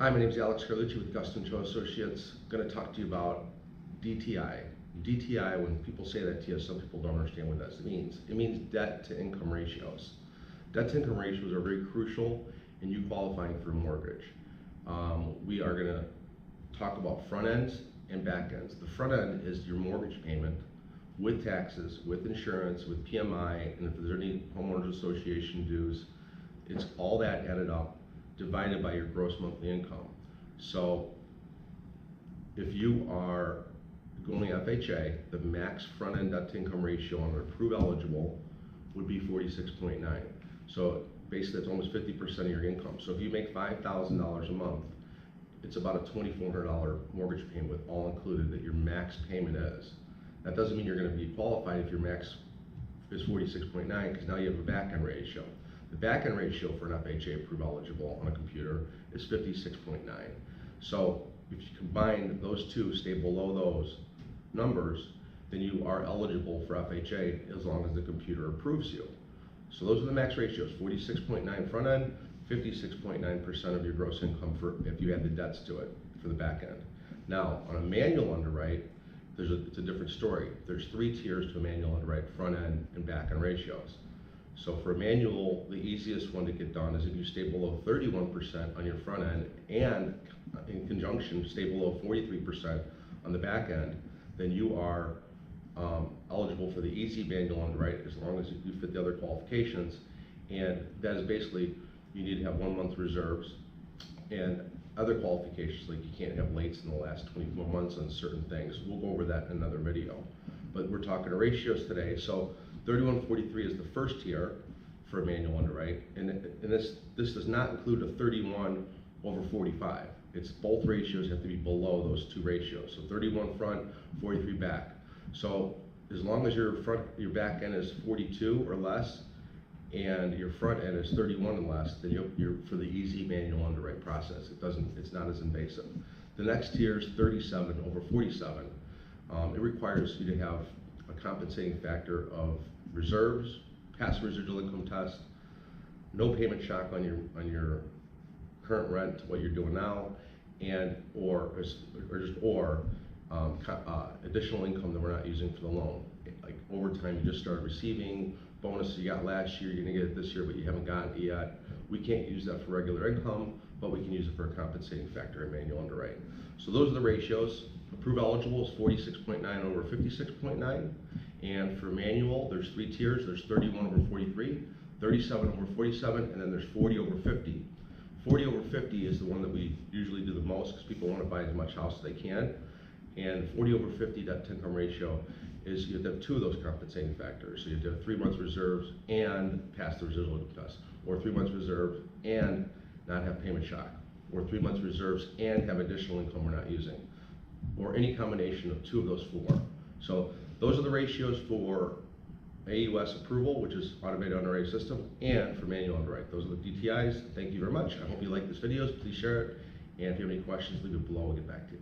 Hi, my name is Alex with Gustan Cho Associates. I'm going to talk to you about DTI. DTI, when people say that to you, some people don't understand what that means. It means debt to income ratios. Debt to income ratios are very crucial in you qualifying for a mortgage. We are going to talk about front ends and back ends. The front end is your mortgage payment with taxes, with insurance, with PMI, and if there's any homeowners association dues, it's all that added up, divided by your gross monthly income. So if you are going FHA, the max front end debt to income ratio on an approved eligible would be 46.9. So basically that's almost 50% of your income. So if you make $5,000 a month, it's about a $2,400 mortgage payment with all included that your max payment is. That doesn't mean you're going to be qualified if your max is 46.9, because now you have a back end ratio. The back end ratio for an FHA approved eligible on a computer is 56.9. So if you combine those two, stay below those numbers, then you are eligible for FHA as long as the computer approves you. So those are the max ratios: 46.9 front end, 56.9% of your gross income for if you add the debts to it for the back end. Now on a manual underwrite, it's a different story. There's 3 tiers to a manual underwrite: front end and back end ratios. So for a manual, the easiest one to get done is if you stay below 31% on your front end and in conjunction stay below 43% on the back end, then you are eligible for the easy manual underwrite as long as you fit the other qualifications. And that is basically, you need to have 1 month reserves and other qualifications, like you can't have lates in the last 24 months on certain things. We'll go over that in another video. But we're talking ratios today. So 3143 is the first tier for a manual underwrite, and this does not include a 31/45. It's both ratios have to be below those 2 ratios. So 31 front, 43 back. So as long as your back end is 42 or less, and your front end is 31 and less, then you're for the easy manual underwrite process. It's not as invasive. The next tier is 37/47. It requires you to have a compensating factor of reserves, pass residual income test, no payment shock on your current rent, what you're doing now, and or additional income that we're not using for the loan. Like overtime you just started receiving, bonus you got last year, you're gonna get it this year, but you haven't gotten it yet. We can't use that for regular income, but we can use it for a compensating factor in manual underwrite. So those are the ratios. Approved eligible is 46.9 over 56.9. And for manual, there's 3 tiers. There's 31/43, 37/47, and then there's 40/50. 40/50 is the one that we usually do the most because people want to buy as much house as they can. And 40/50 debt to income ratio is you have to have 2 of those compensating factors. So you have to have 3 months reserves and pass the residual income test, or 3 months reserves and not have payment shock, or 3 months reserves and have additional income we're not using, or any combination of 2 of those 4. So those are the ratios for AUS approval, which is Automated Underwriting System, and for manual underwrite. Those are the DTIs. Thank you very much. I hope you like this video. Please share it. And if you have any questions, leave it below. We'll get back to you.